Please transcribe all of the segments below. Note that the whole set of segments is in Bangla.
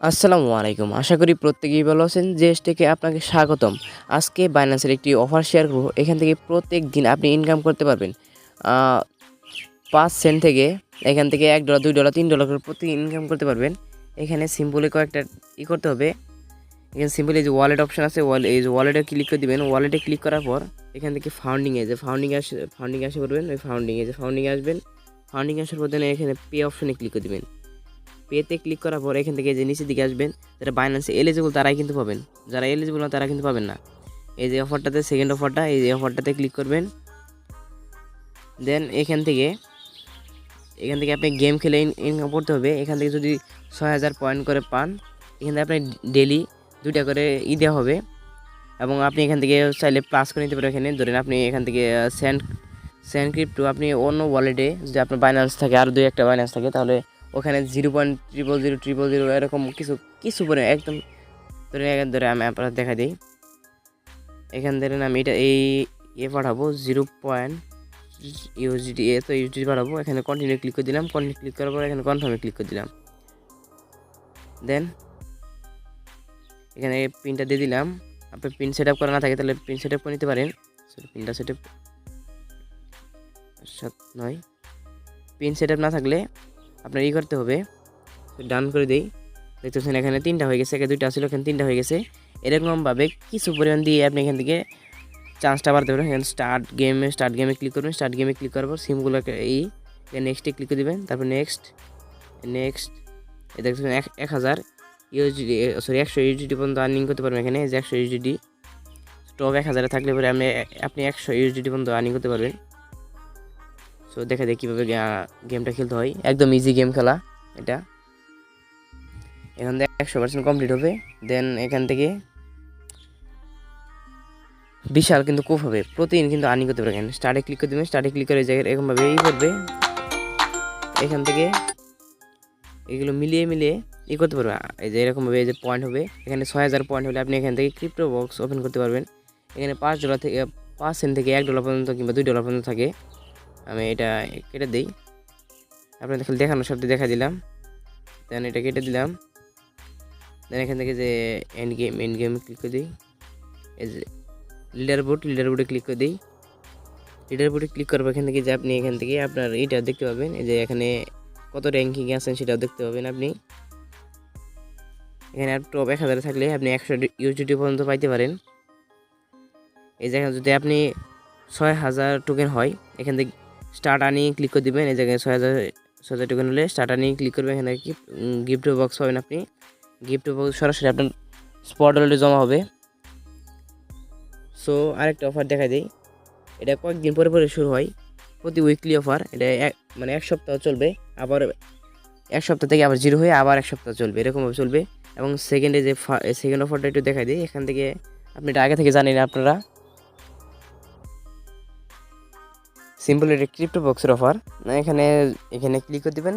আসসালামু আলাইকুম। আশা করি প্রত্যেকেই ভালো আছেন। জেএস থেকে আপনাকে স্বাগতম। আজকে বাইন্যান্সের একটি অফার শেয়ার করব। এখান থেকে প্রত্যেকদিন আপনি ইনকাম করতে পারবেন। ৫ সেন্ট থেকে এখান থেকে $১, $2, $3 করে প্রতিদিন ইনকাম করতে পারবেন। এখানে সিম্পলি কয়েকটা করতে হবে। এখানে সিম্পলি যে ওয়ালেট অপশন আছে, এই যে ওয়ালেটে ক্লিক করে দিবেন। ওয়ালেটে ক্লিক করার পর এখান থেকে ফাউন্ডিংয়ে আসে পড়বেন। ওই ফাউন্ডিংয়ে আসবেন। ফাউন্ডিংয়ে আসার পর দেন এখানে পে অপশনে ক্লিক করে দিবেন। পেতে ক্লিক করার পর এখান থেকে যে নিচের দিকে আসবেন, যারা বাইন্যান্সে এলিজিবল তারাই কিন্তু পাবেন, যারা এলিজিবল না তারা কিন্তু পাবেন না। এই যে অফারটাতে সেকেন্ড অফারটা, এই যে অফারটাতে ক্লিক করবেন। দেন এখান থেকে আপনি গেম খেলে ইনকাম করতে হবে। এখান থেকে যদি ৬,০০০ পয়েন্ট করে পান, এখান থেকে আপনি ডেলি 2টা করে দেওয়া হবে। এবং আপনি এখান থেকে চাইলে প্লাস করে নিতে পারেন। এখানে ধরেন আপনি এখান থেকে স্যান্ড ক্রিপ্টো আপনি অন্য ওয়ালেটে, যদি আপনার বাইন্যান্স থাকে আর 2-1টা বাইন্যান্স থাকে, তাহলে ওখানে 0.00000 এরকম কিছু পরে একদম ধরে আমি আপনার দেখা দিই। এখান ধরেন আমি এটা পাঠাবো 0.USDT, তো ইউএসডিটি পাঠাবো। এখানে কন্টিনিউ ক্লিক করে দিলাম। কন্টিনিউ ক্লিক করার পর এখানে কনফার্মে ক্লিক করে দিলাম। দেন এখানে পিনটা দিয়ে দিলাম। আপনি পিন সেট আপ করা না থাকে তাহলে পিন সেট আপ করে নিতে পারেন। পিনটা সেট আপ নয়, পিন সেট আপ না থাকলে আপনার করতে হবে। ডান করে দিই। দেখতেছেন এখানে 3টা হয়ে গেছে, 2টা ছিল, এখানে 3টা হয়ে গেছে। এরকমভাবে কিছু পরিমাণ দিয়ে আপনি এখান থেকে চান্সটা বাড়তে পারেন। এখানে স্টার্ট গেমে ক্লিক করবেন। স্টার্ট গেমে ক্লিক করার পর সিমগুলো নেক্সটে ক্লিক করে দেবেন। তারপর নেক্সট দেখতেছেন 1000 ইউএসডিটি, 100 ইউএসডিটি পর্যন্ত আর্নিং করতে পারবেন। এখানে যে 100 ইউএসডিটি স্টক 1000 থাকলে পরে আপনি 100 ইউএসডিটি পর্যন্ত আর্নিং করতে পারবেন। সো দেখা যায় কীভাবে গেমটা খেলতে হয়। একদম ইজি গেম খেলা এটা। এখান থেকে 100% কমপ্লিট হবে। দেন এখান থেকে বিশাল কিন্তু খুব হবে, প্রতিদিন কিন্তু আর্নিং করতে পারবেন। স্টার্টে ক্লিক করে দেবেন। স্টার্টে ক্লিক করে এই জায়গায় এরকমভাবে করবে। এখান থেকে এগুলো মিলিয়ে করতে পারবেন। এই যে এরকমভাবে এই যে পয়েন্ট হবে, এখানে 6,000 পয়েন্ট হলে আপনি এখান থেকে ক্রিপ্টো বক্স ওপেন করতে পারবেন। এখানে $5 থেকে 5 সেন্ট থেকে $1 পর্যন্ত কিংবা $2 পর্যন্ত থাকে। আমি এটা কেটে দিই, আপনাদের খালি দেখানোর সাথে দেখা দিলাম। দেন এটা কেটে দিলাম। দেন এখান থেকে যে এন্ড গেম ক্লিক করে দিই। এই যে লিডার বোর্ডে ক্লিক করে দিই। লিডার বোর্ডে ক্লিক করবো। এখান থেকে যে আপনি এখান থেকে আপনার এইটা দেখতে পাবেন। এই যে এখানে কত র্যাঙ্কিংয়ে আছেন সেটাও দেখতে পাবেন আপনি। এখানে আর টপ 1000 থাকলে আপনি 100 ইউএসডিটি পর্যন্ত পাইতে পারেন। এই জায়গায় যদি আপনি 6,000 টোকেন হয়, এখান থেকে স্টার্ট আর্নিং ক্লিক করে দেবেন। এই জায়গায় 6,000 টোকেন হলে স্টার্ট আর্নিং ক্লিক করবেন। এখানে গিফট বক্স পাবেন আপনি। গিফট বক্স সরাসরি আপনার স্পট ওয়ালেটে জমা হবে। সো আরেকটা অফার দেখা দিই। এটা কয়েকদিন পরে শুরু হয়, প্রতি উইকলি অফার। এটা মানে 1 সপ্তাহ চলবে, আবার 1 সপ্তাহ থেকে আবার 0 হয়ে আবার 1 সপ্তাহ চলবে, এরকমভাবে চলবে। এবং সেকেন্ডে যে সেকেন্ড অফারটা একটু দেখা দিই। এখান থেকে আপনি এটা আগে থেকে জানেন আপনারা। সিম্পল এটা ক্রিপ্টো বক্সের অফার। এখানে ক্লিক করে দেবেন।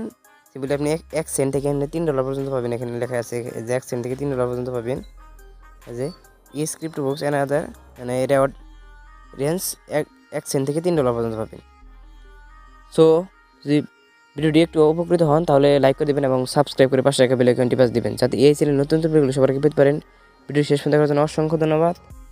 সিম্পলি আপনি 1 সেন্ট থেকে $3 পর্যন্ত পাবেন। এখানে লেখা আছে যে 1 সেন্ট থেকে $3 পর্যন্ত পাবেন। যে ক্রিপ্টো বক্স অ্যানাদার মানে রেওয়ার্ড রেঞ্জ 1 সেন্ট থেকে $3 পর্যন্ত পাবেন। সো যদি ভিডিওটি একটু উপকৃত হন তাহলে লাইক করে দেবেন এবং সাবস্ক্রাইব করে পাশে রাখা বেল আইকনটি বাজিয়ে দিবেন, যাতে এই চ্যানেলে নতুন ভিডিওগুলো সবার আগে পেতে পারেন। ভিডিও শেষ পর্যন্ত দেখার জন্য অসংখ্য ধন্যবাদ।